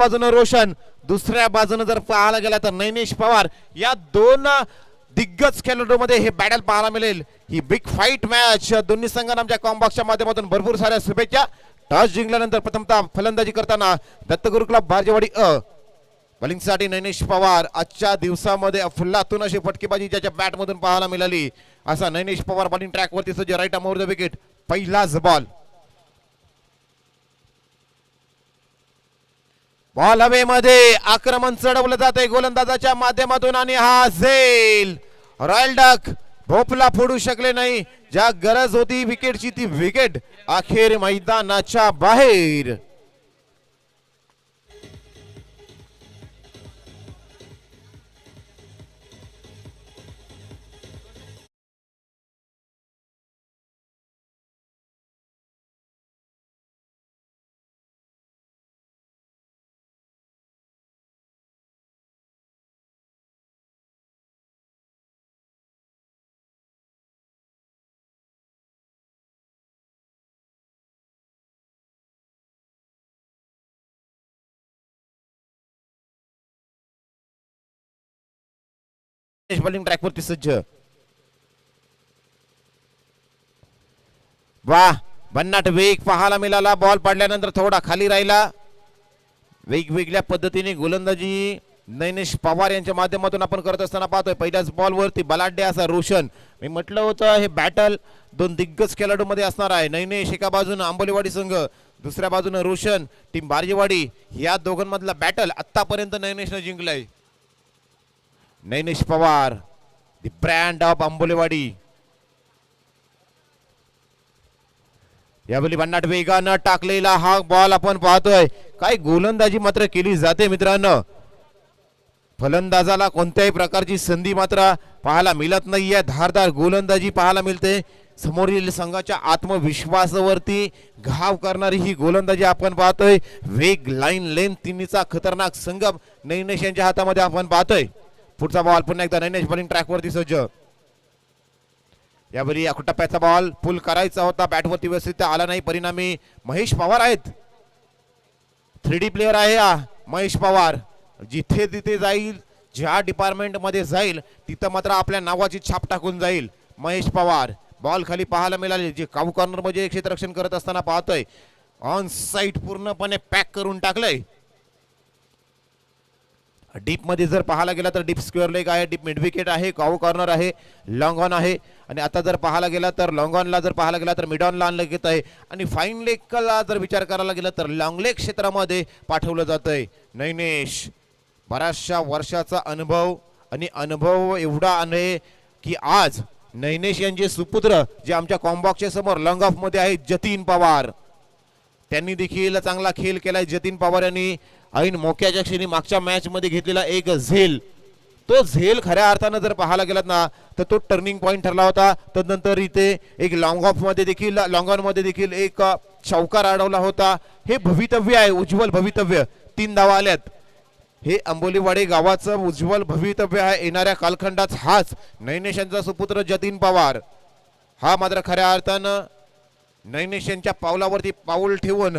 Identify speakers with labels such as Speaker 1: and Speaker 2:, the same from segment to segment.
Speaker 1: बाजूने रोशन, दुसऱ्या बाजूने जर पाहायला गेला तर नैनेश पवार. या दोन दिग्गज खेळाडूंमध्ये हे बॅटल पाहायला मिळेल. ही बिग फाईट मॅच दोन्ही संघांना आमच्या कॉम्बॉक्सच्या माध्यमातून भरपूर साऱ्या शुभेच्छा. टॉस जिंकल्यानंतर प्रथमतः फलंदाजी करताना दत्तगुरु क्लब बारजेवाडी बॉलिंगसाठी नैनेश पवार. आजच्या दिवसामध्ये अफलातून अशी फटकेबाजी ज्याच्या बॅट मधून पाहायला मिळाली. असा नैनेश पवार बॉलिंग ट्रॅक वरती सज्ज. Right arm over the wicket. पहिलाच बॉल. बॉल हवेमध्ये. आक्रमण चढवलं जाते गोलंदाजाच्या माध्यमातून आणि हा झेल. रॉयल डक भोपला फोडू शकले नाही. ज्या गरज होती विकेटची ती विकेट अखेर मैदानाच्या बाहेर. बॉलिंग ट्रॅक वरती सज्ज. वाह, भन्नाट वेग पाहायला मिळाला. बॉल पडल्यानंतर थोडा खाली राहिला. वेगवेगळ्या पद्धतीने गोलंदाजी नैनेश पवार यांच्या माध्यमातून आपण करत असताना पाहतोय. पहिल्याच बॉल वरती बलाढ्य असा रोशन. मी म्हटलं होतं हे बॅटल दोन दिग्गज खेळाडू मध्ये असणार आहे. नैनेश एका बाजूने आंबोलीवाडी संघ, दुसऱ्या बाजूने रोशन टीम बारजेवाडी. या दोघांमधला बॅटल आतापर्यंत नैनेशने जिंकलाय. Nainesh Pawar the brand of Amboliwadi. यावेळी भन्नाट वेगानं टाकलेला हा बॉल आपण पाहतोय. काय गोलंदाजी मात्र केली जाते मित्रांनो. फलंदाजाला कोणत्याही प्रकारची संधी मात्र पाहायला मिळत नाहीये. धारदार गोलंदाजी पाहायला मिळते. समोरील संघाच्या आत्मविश्वासावरती घाव करणारी ही गोलंदाजी आपण पाहतोय. वेग, लाईन, लेंथ तिन्हीचा खतरनाक संगम नैनेश यांच्या हातामध्ये आपण पाहतोय. पुढचा बॉल पुन्हा एकदा नैनेश बॉलिंग ट्रॅक वरती सज्ज. यावेळी टप्प्याचा बॉल पुल करायचा होता. बॅटवरती व्यवस्थित आला नाही. परिणामी महेश पवार आहेत. 3D प्लेयर आहे हा महेश पवार. जिथे तिथे जाईल, ज्या डिपार्टमेंट मध्ये जाईल तिथं मात्र आपल्या नावाची छाप टाकून जाईल महेश पवार. बॉल खाली पाहायला मिळाले. जे काऊ कॉर्नर मध्ये क्षेत्ररक्षण करत असताना पाहतोय. ऑन साइड पूर्णपणे पॅक करून टाकलंय. डीप मध्ये जर पाहायला गेला तर डीप स्क्वेअर लेग आहे, डीप मिड विकेट आहे, काऊ कॉर्नर आहे, लॉंग ऑन आहे. आणि आता जर पाहायला गेला तर लॉंग ऑनला जर पाहायला गेला तर मिड ऑनला आणलं घेत आहे. आणि फाईन लेगला जर विचार करायला गेला तर लॉंग लेग क्षेत्रामध्ये पाठवलं जातंय. नैनेश बऱ्याचशा वर्षाचा अनुभव आणि अनुभव एवढा आहे की आज नैनेश यांचे सुपुत्र जे आमच्या कॉम्बॉक्सच्या समोर लॉंग ऑफ मध्ये आहेत जतीन पवार, त्यांनी देखील चांगला खेळ केलाय. जतीन पवार यांनी ऐन मोक्याच्या क्षणी मागच्या मॅच मध्ये घेतलेला एक झेल, तो झेल खऱ्या अर्थानं जर पाहायला गेलात ना तर तो टर्निंग पॉइंट ठरला होता. तदनंतर इथे एक लॉंग ऑफ मध्ये देखील, लॉंग ऑन मध्ये देखील एक चौकार अडवला होता. हे भवितव्य आहे, उज्ज्वल भवितव्य. 3 धावा आल्यात. हे आंबोलीवाडी गावाचं उज्ज्वल भवितव्य आहे. येणाऱ्या कालखंडात हाच नैनेश यांचा सुपुत्र जतीन पवार हा मात्र खऱ्या अर्थानं नैनेश यांच्या पावलावरती पाऊल ठेवून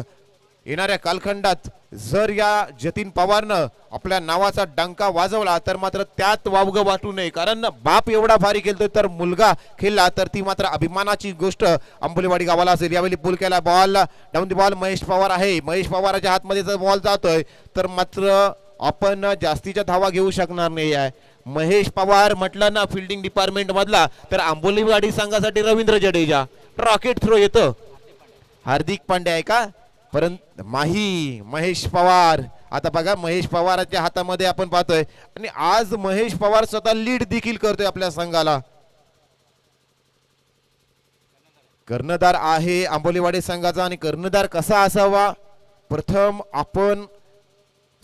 Speaker 1: येणाऱ्या कालखंडात जर या जतीन पवारनं आपल्या नावाचा डंका वाजवला तर मात्र त्यात वावगं वाटू नये. कारण बाप एवढा भारी खेळतोय तर मुलगा खेळला तर ती मात्र अभिमानाची गोष्ट आंबोलीवाडी गावाला असेल. यावेळी पुल केला ball, down the ball. Mahesh Pawar आहे. महेश पवाराच्या हातमध्ये जर बॉल जातोय तर मात्र आपण जास्तीच्या धावा घेऊ शकणार नाही आहे. महेश पवार म्हटलं ना फिल्डिंग डिपार्टमेंट मधला तर आंबोलीवाडी संघासाठी रवींद्र जडेजा. रॉकेट थ्रो येतं. हार्दिक पांड्या आहे का, परंतु महेश पवार. आता बघा महेश पवाराच्या हातामध्ये आपण पाहतोय आणि आज महेश पवार स्वतः लीड देखील करतोय आपल्या संघाला. कर्णधार आहे आंबोलीवाडी संघाचा. आणि कर्णधार कसा असावा, प्रथम आपण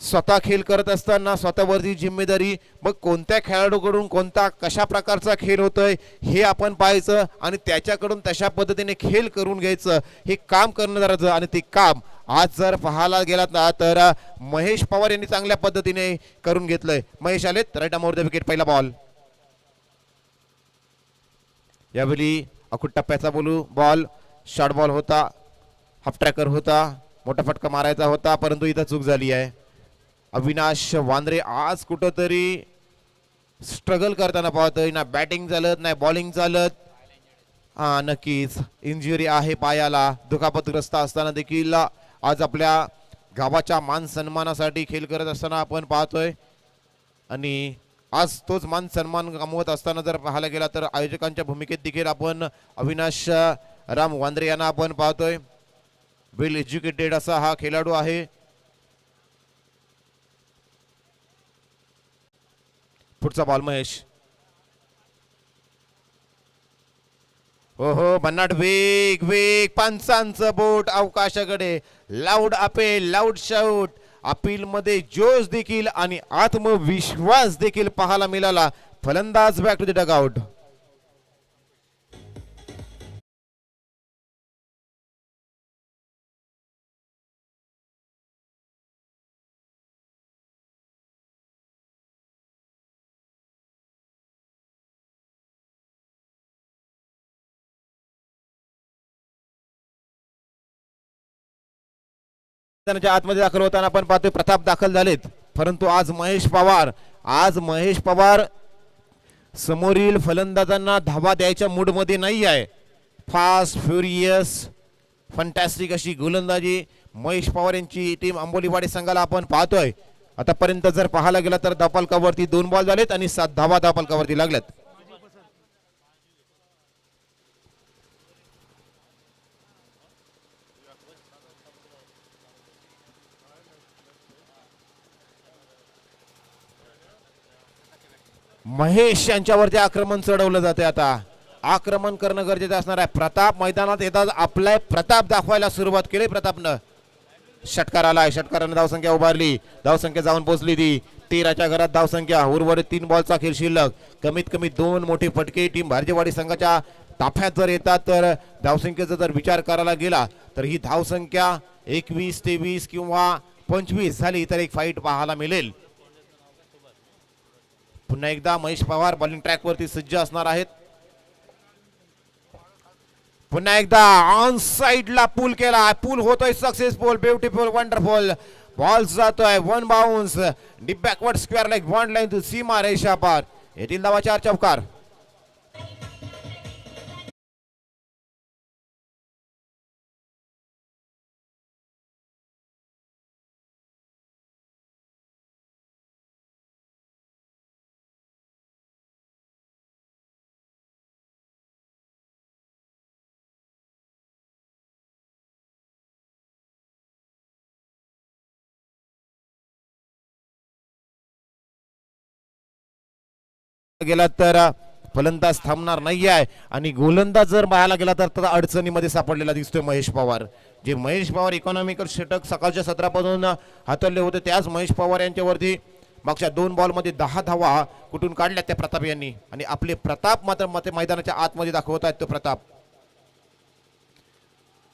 Speaker 1: स्वतः खेळ करत असताना स्वतःवरती जिम्मेदारी, मग कोणत्या खेळाडूकडून कोणता कशा प्रकारचा खेळ होतोय हे आपण पाहायचं आणि त्याच्याकडून तशा पद्धतीने खेळ करून घ्यायचं, हे काम कर्णधाराचं. आणि ते काम आज जर पाहायला गेलात ना तर महेश पवार यांनी चांगल्या पद्धतीने करून घेतलंय. महेश आलेत. Right arm over the wicket. पहिला बॉल. यावेळी अकुट टप्प्याचा बॉल शॉर्ट बॉल होता, हाफ ट्रॅकर होता, मोठा फटका मारायचा होता, परंतु इथं चूक झाली आहे. अविनाश वांद्रे आज कुठंतरी स्ट्रगल करताना पाहतोय, ना बॅटिंग चालत नाही बॉलिंग चालत. हा नक्कीच इंजुरी आहे पायाला, दुखापतग्रस्त असताना देखील आज आपल्या गावाच्या मान सन्मानासाठी खेळ करत असताना आपण पाहतोय. आणि आज तोच मान सन्मान गमवत असताना जर पाहायला गेला तर आयोजकांच्या भूमिकेत देखील आपण अविनाश राम वांद्रे यांना आपण पाहतोय. वेल एज्युकेटेड असा हा खेळाडू आहे. पुढचा बॉल महेश. हो भन्नाट वेग वेग, पंचांचं बोट अवकाशाकडे. Loud अपेल, loud shout. अपील मध्ये जोश देखील आणि आत्मविश्वास देखील पाहायला मिळाला. फलंदाज बॅक टू द डगआउट. आतमध्ये दाखल होताना आपण पाहतोय प्रताप दाखल झालेत, परंतु आज महेश पवार समोरील फलंदाजांना धावा द्यायच्या मूड मध्ये नाही आहे. फास्ट फ्युरियस फंटॅस्टिक अशी गोलंदाजी महेश पवार यांची टीम आंबोलीवाडी संघाला आपण पाहतोय. आतापर्यंत जर पाहायला गेला तर धावफलकावरती 2 बॉल झालेत आणि 7 धावा धावफलकावरती लागल्यात. महेश यांच्यावरती आक्रमण चढवलं जाते. आता आक्रमण करणं गरजेचं असणार आहे. प्रताप मैदानात येतात, आपला प्रताप दाखवायला सुरुवात केली प्रतापनं. षटकार आलाय, षटकारानं धावसंख्या उभारली, धावसंख्या जाऊन पोहोचली ती 13च्या घरात धावसंख्या. उर्वरित 3 बॉलचा खेळ शिल्लक. कमीत कमी 2 मोठे फटके टीम भारजेवाडी संघाच्या ताफ्यात जर येतात तर धावसंख्येचा जर विचार करायला गेला तर ही धावसंख्या 21, 23 किंवा 25 झाली तर एक फाईट पाहायला मिळेल. पुन्हा एकदा महेश पवार बॉलिंग ट्रॅक वरती सज्ज असणार आहेत. पुन्हा एकदा ऑन साइड ला पूल केला, पूल होतोय सक्सेसफुल, ब्युटिफुल, वंडरफुल. बॉल जातोय 1 bounce deep backward square leg 1 line to सीमा रेषा पार. येथील धावा 4 चौकार. गेला तर फलंदाज थांबणार नाही आहे आणि गोलंदाज जर पाहायला गेला तर अडचणीमध्ये सापडलेला दिसतोय महेश पवार. जे महेश पवार इकॉनॉमिकल षटक सकाळच्या सत्रापासून हाताळले होते त्याच महेश पवार यांच्यावरती मागच्या 2 बॉलमध्ये 10 धावा कुठून काढल्या त्या प्रताप यांनी. आणि आपले प्रताप मात्र मैदानाच्या आतमध्ये दाखवत आहेत. तो प्रताप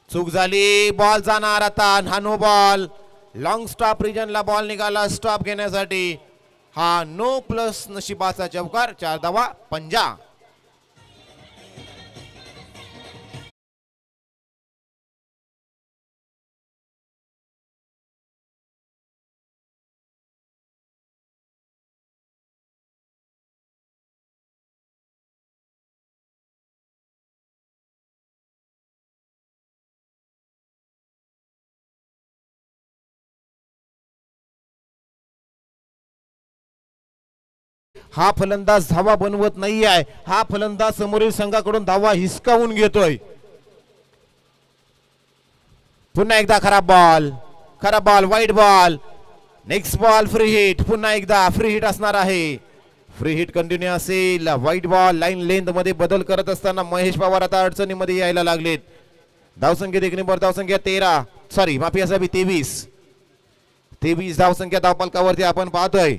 Speaker 1: चूक झाली, बॉल जाणार आता. नो बॉल, लॉंग स्टॉप रिजनला बॉल निघाला स्टॉप घेण्यासाठी. हा नो प्लस नशिबाचा चौकार. 4 धावा 50. हा फलंदाज धावा बनवत नाही आहे. हा फलंदाज समोरील संघाकडून धावा हिसकावून घेतोय. पुन्हा एकदा खराब बॉल, वाईट ball. Next ball free hit. पुन्हा एकदा फ्री हिट असणार आहे. फ्री हिट कंटिन्यू असेल. वाईट बॉल. लाईन लेंथ मध्ये बदल करत असताना महेश पवार आता अडचणीमध्ये यायला लागलेत. धावसंख्येत 1 नंबर धावसंख्या 23 धावसंख्या धावफलकावरती आपण पाहतोय.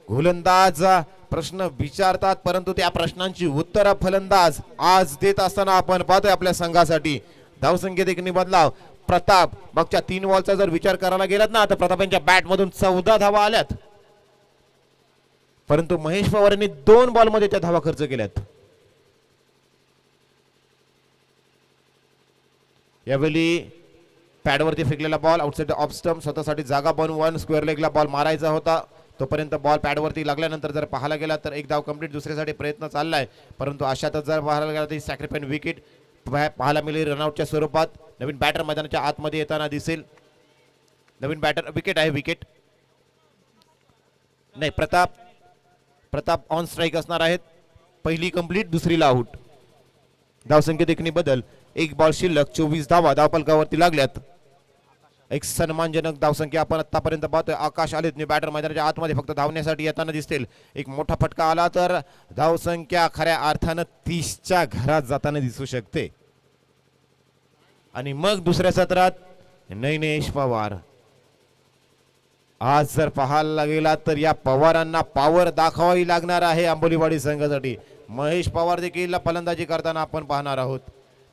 Speaker 1: गोलंदाज प्रश्न विचारतात परंतु त्या प्रश्नांची उत्तर फलंदाज आज देत असताना आपण पाहतोय आपल्या संघासाठी. धावसंख्येत 1 बदलाव. प्रताप मागच्या 3 बॉलचा जर विचार करायला गेलात ना तर प्रताप यांच्या बॅट मधून 14 धावा आल्यात, परंतु महेश पवार यांनी 2 बॉल मध्ये त्या धावा खर्च केल्यात. यावेळी पॅडवरती फेकलेला बॉल आउटसाइड ऑफ स्टंप, स्वतःसाठी जागा बनवून स्क्वेअर लेगला बॉल मारायचा होता. तोपर्यंत बॉल पॅडवरती लागल्यानंतर जर पाहायला गेला तर एक धाव कंप्लीट, दुसऱ्यासाठी प्रयत्न चाललाय. परंतु अशातच जर पाहायला गेला तर सॅक्रिफाईड विकेट पाहायला मिळेल रनआउटच्या स्वरूपात. नवीन बॅटर मैदानाच्या आतमध्ये येताना दिसेल. नवीन बॅटर विकेट आहे, विकेट नाही, प्रताप ऑन स्ट्राईक असणार आहेत. पहिली कंप्लीट, दुसरीला आउट. धावसंख्येत देखणी बदल, एक बॉल शिल्लक, 24 धावा धावपलकावरती लागल्यात. एक सन्मानजनक धावसंख्या आपण आतापर्यंत पाहतोय. आकाश आलेत बॅटर मैदानाच्या आतमध्ये फक्त धावण्यासाठी येताना दिसतील. एक मोठा फटका आला तर धावसंख्या खऱ्या अर्थानं 30च्या घरात जाताना दिसू शकते. आणि मग दुसऱ्या सत्रात नैनेश पवार. आज जर पाहायला गेला तर या पवारांना पॉवर दाखवावी लागणार आहे आंबोलीवाडी संघासाठी. महेश पवार देखील फलंदाजी करताना आपण पाहणार आहोत.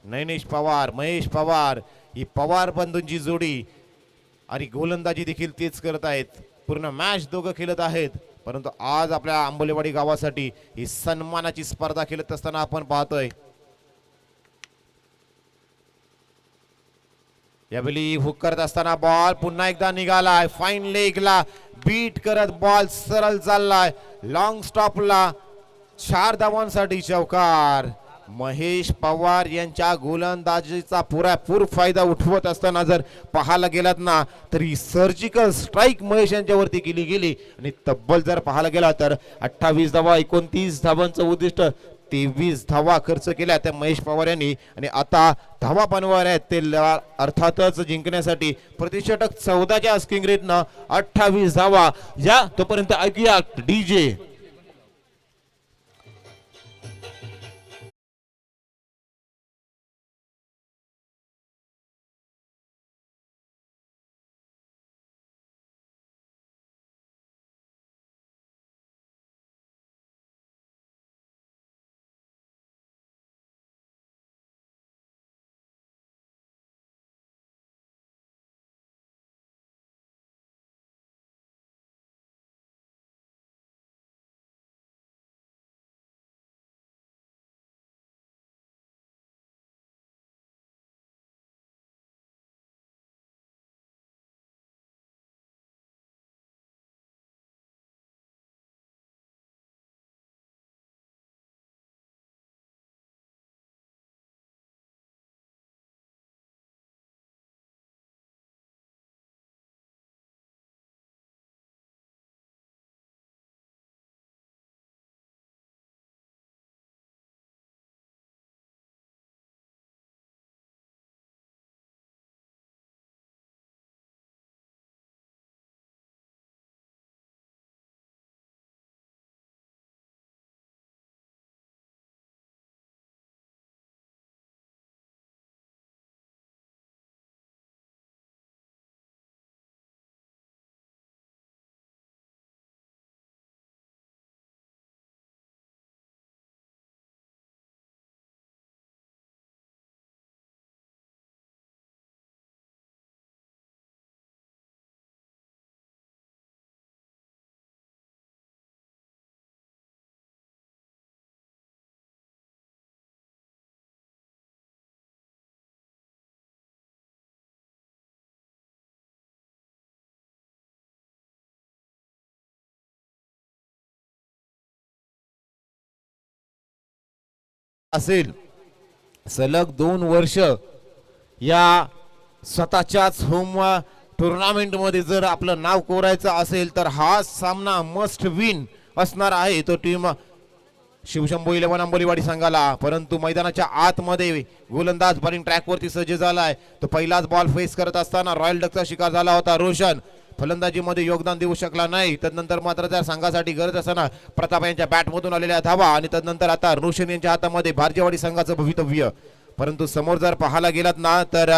Speaker 1: नैनेश पवार, महेश पवार, ही पवार बंधूंची जोडी आणि गोलंदाजी देखील तेच करत आहेत. पूर्ण मॅच दोघं खेळत आहेत. परंतु आज आपल्या आंबोलीवाडी गावासाठी ही सन्मानाची स्पर्धा खेळत असताना आपण पाहतोय. यावेळी हुक करत असताना बॉल पुन्हा एकदा निघालाय. फाईन लेगला बीट करत बॉल सरळ चाललाय लॉंग स्टॉपला. 4 धावांसाठी चौकार. महेश पवार यांच्या गोलंदाजीचा पुरेपूर फायदा उठवत असताना जर पाहायला गेलात ना तरी सर्जिकल स्ट्राईक महेश यांच्यावरती केली गेली. आणि तब्बल जर पाहायला गेला तर 28 धावा, 29 धावांचं उद्दिष्ट, 23 धावा खर्च केल्या त्या महेश पवार यांनी. आणि आता धावा बनवणार आहेत ते अर्थातच जिंकण्यासाठी. प्रतिषटक 14च्या आस्किंग रेटनं 28 धावा. या तोपर्यंत ऐकूया डीजे. असेल सलग 2 वर्ष या स्वतःच्याच होम टुर्नामेंट मध्ये जर आपलं नाव कोरायचं असेल तर हा सामना मस्ट विन असणार आहे तो टीम शिवशंभू 11 आंबोलीवाडी संघाला. परंतु मैदानाच्या आतमध्ये गोलंदाज बॉलिंग ट्रॅकवरती सज्ज झालाय. तो पहिलाच बॉल फेस करत असताना रॉयल डकचा शिकार झाला होता रोशन. फलंदाजीमध्ये योगदान देऊ शकला नाही. तदनंतर मात्र त्या संघासाठी गरज असताना प्रताप यांच्या बॅटमधून आलेल्या धावा आणि तदनंतर आता रोशन यांच्या हातामध्ये भारजेवाडी संघाचं भवितव्य. परंतु समोर जर पाहायला गेलात ना तर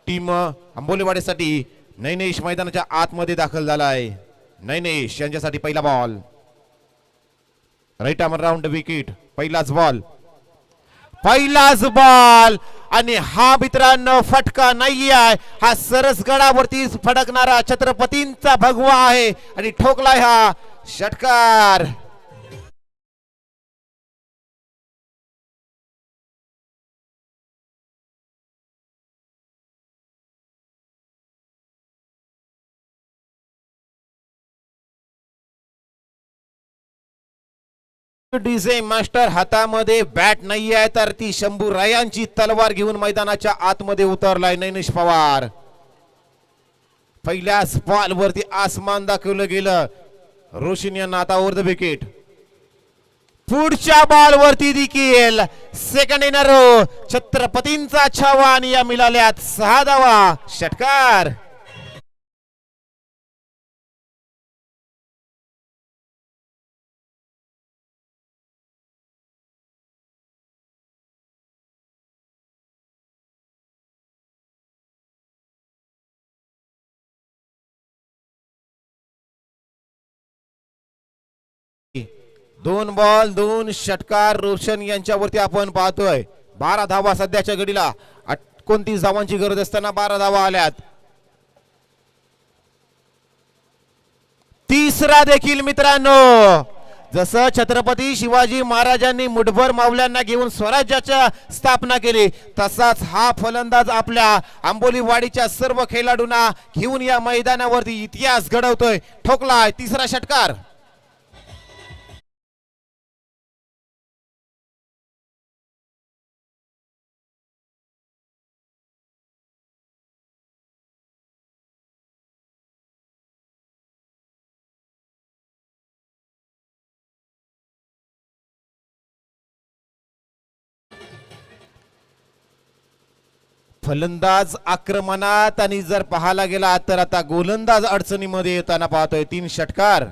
Speaker 1: टीम आंबोलीवाडीसाठी नैनेश मैदानाच्या आतमध्ये दाखल झाला आहे. नैनेश यांच्यासाठी पहिला ball, right arm round wicket. पहिलाच बॉल आणि हा मित्रांनो फटका नाही आहे. हा सरस गडावरती फडकणारा छत्रपतींचा भगवा आहे आणि ठोकलाय हा षटकार. डीजे मास्टर हातामध्ये बॅट नाही आहे तर ती शंभू रायांची तलवार घेऊन मैदानाच्या आतमध्ये उतरलाय नैनेश पवार. पहिल्याच बॉल वरती आसमान दाखवलं गेलं. रोशन यांना आता ओव्हर द विकेट. पुढच्या बॉल वरती देखील सेकंड इन अ रो छत्रपतींचा छावा आणि या मिळाल्यात 6 धावा. षटकार. दोन बॉल 2 षटकार रोशन यांच्यावरती आपण पाहतोय. 12 धावा सध्याच्या घडीला. 29 धावांची गरज असताना 12 धावा आल्यात. तिसरा देखील मित्रांनो. जसं छत्रपती शिवाजी महाराजांनी मुठभर मावल्यांना घेऊन स्वराज्याच्या स्थापना केली तसाच हा फलंदाज आपल्या आंबोलीवाडीच्या सर्व खेळाडूंना घेऊन या मैदानावरती इतिहास घडवतोय. ठोकलाय तिसरा षटकार. फलंदाज आक्रमणात आणि जर पाहायला गेला तर आता गोलंदाज अडचणीमध्ये येताना पाहतोय. 3 षटकार.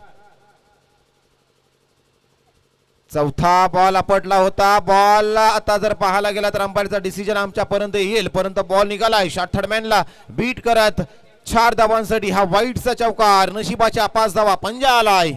Speaker 1: चौथा बॉल आपटला होता. बॉल आता जर पाहायला गेला तर अंपायरचा डिसिजन आमच्यापर्यंत येईल परंतु बॉल निघालाय. शॉट थर्डमॅनला बीट करत 4 धावांसाठी हा वाईटचा चौकार. नशिबाच्या 5 धावा. पंजा आलाय.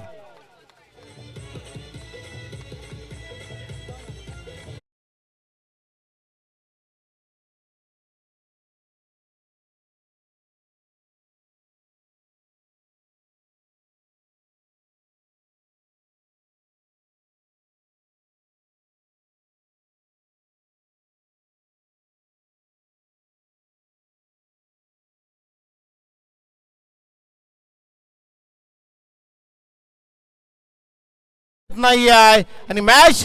Speaker 1: नाही आहे आणि मॅच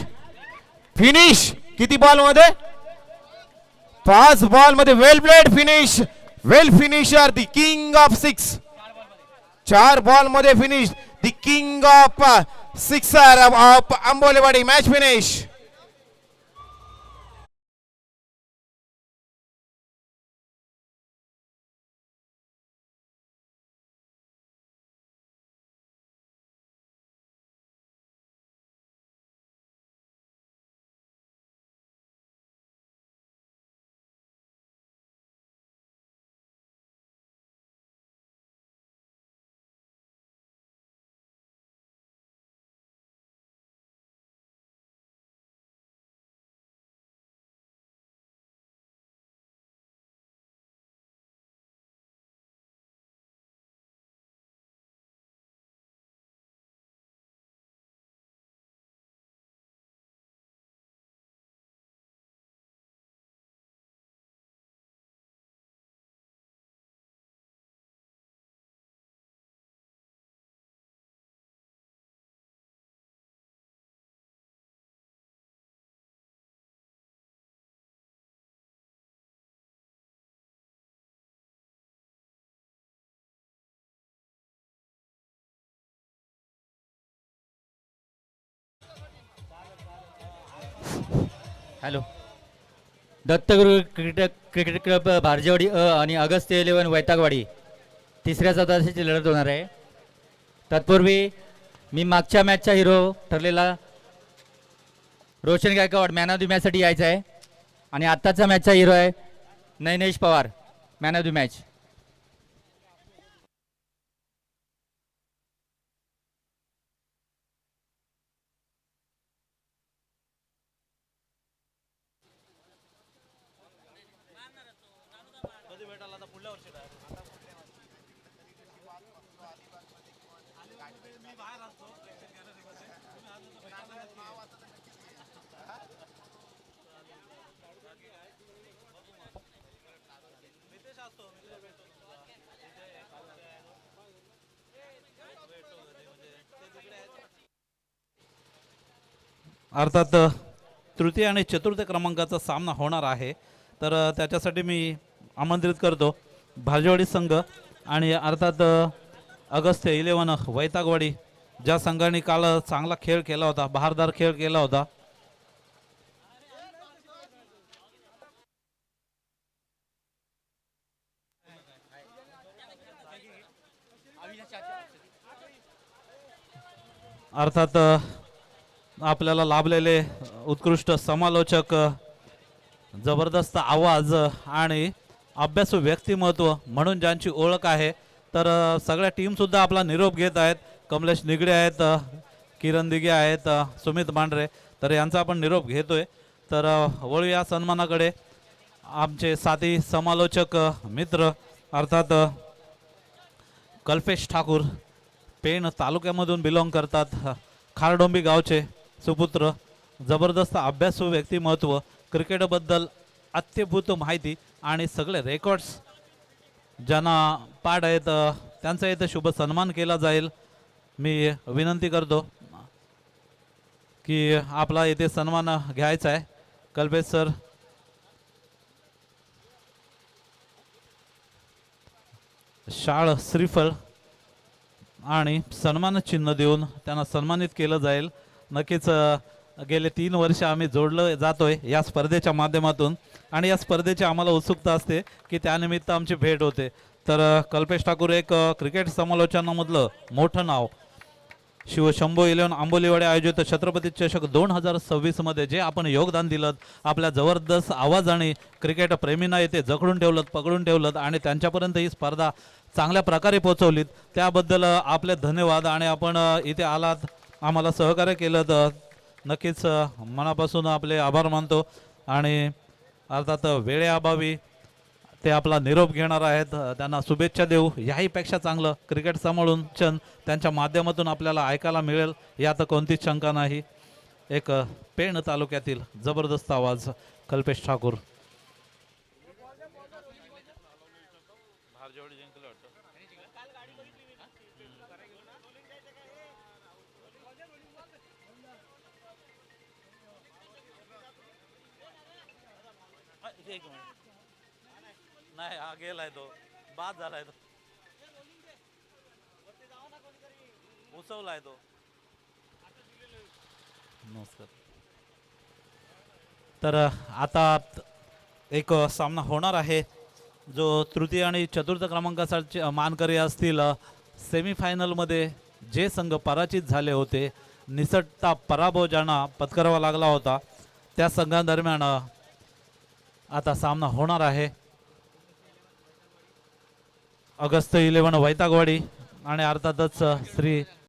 Speaker 1: फिनिश. किती बॉल मध्ये? 5 बॉल मध्ये. Well played finish. Well finisher the king of 6. 4 ball मध्ये finish. The king of sixer of Amboliwadi. Match finish.
Speaker 2: Hello. Dattaguru cricket club Bharjewadi आणि अगस्त्य 11 वैतागवाडी तिसऱ्या सदस्याची लढत होणार आहे. तत्पूर्वी मी मागच्या मॅचचा हिरो ठरलेला Roshan Gaikwad man of the मॅचसाठी यायचा आहे आणि आत्ताचा मॅचचा हिरो आहे Nainesh Pawar man of the match.
Speaker 3: अर्थात तृतीय आणि चतुर्थ क्रमांकाचा सामना होणार आहे. तर त्याच्यासाठी मी आमंत्रित करतो भाजवाडी संघ आणि अर्थात अगस्त्य 11 वैतागवाडी, ज्या संघाने काल चांगला खेळ केला होता, बहारदार खेळ केला होता. अर्थात आपल्याला लाभलेले उत्कृष्ट समालोचक, जबरदस्त आवाज आणि अभ्यासू व्यक्तिमत्व म्हणून ज्यांची ओळख आहे, तर सगळ्या टीमसुद्धा आपला निरोप घेत आहेत. कमलेश निगडे आहेत, किरण दिघे आहेत, सुमित मांढरे, तर यांचा आपण निरोप घेतोय. तर वळू या सन्मानाकडे. आमचे साथी समालोचक मित्र अर्थात कल्पेश ठाकूर, पेण तालुक्यामधून बिलॉंग करतात, खारडोंबी गावचे सुपुत्र, जबरदस्त अभ्यासू व्यक्तिमत्व, क्रिकेटबद्दल अत्यभूत माहिती आणि सगळे रेकॉर्ड्स ज्यांना पाठ आहेत, त्यांचा इथं शुभ सन्मान केला जाईल. मी विनंती करतो की आपला इथे सन्मान घ्यायचा आहे. कल्पेश सर, शाळ श्रीफळ आणि सन्मान चिन्ह देऊन त्यांना सन्मानित केलं जाईल. नक्कीच गेले 3 वर्ष आम्ही जोडलं जातोय या स्पर्धेच्या माध्यमातून आणि या स्पर्धेची आम्हाला उत्सुकता असते की त्यानिमित्त आमची भेट होते. तर कल्पेश ठाकूर एक क्रिकेट समालोचनामधलं मोठं नाव. शिवशंभो 11 आंबोलीवाडे आयोजित छत्रपती चषक 2026 मध्ये जे आपण योगदान दिलं, आपल्या जबरदस्त आवाजाने क्रिकेट प्रेमींना येथे जखडून ठेवलं, पकडून ठेवलं आणि त्यांच्यापर्यंत ही स्पर्धा चांगल्या प्रकारे पोहोचवलीत, त्याबद्दल आपले धन्यवाद. आणि आपण इथे आलात, आम्हाला सहकार्य केलं, तर नक्कीच मनापासून आपले आभार मानतो. आणि अर्थात वेळेअभावी ते आपला निरोप घेणार आहेत, त्यांना शुभेच्छा देऊ. याहीपेक्षा चांगलं क्रिकेट समालोचन त्यांच्या माध्यमातून आपल्याला ऐकायला मिळेल यात कोणतीच शंका नाही. एक पेण तालुक्यातील जबरदस्त आवाज कल्पेश ठाकूर. नाही, हा गेलाय तो, बाद झालाय तो, उसवलाय तो. नमस्कार. तर आता एक सामना होणार आहे जो तृतीय आणि चतुर्थ क्रमांकासाठी मानकरी असतील. सेमीफायनलमध्ये जे संघ पराजित झाले होते, निसटता पराभव ज्यांना पत्करावा लागला होता, त्या संघादरम्यान आता सामना होणार आहे. अगस्त 11 वैतागवाडी आणि अर्थातच श्री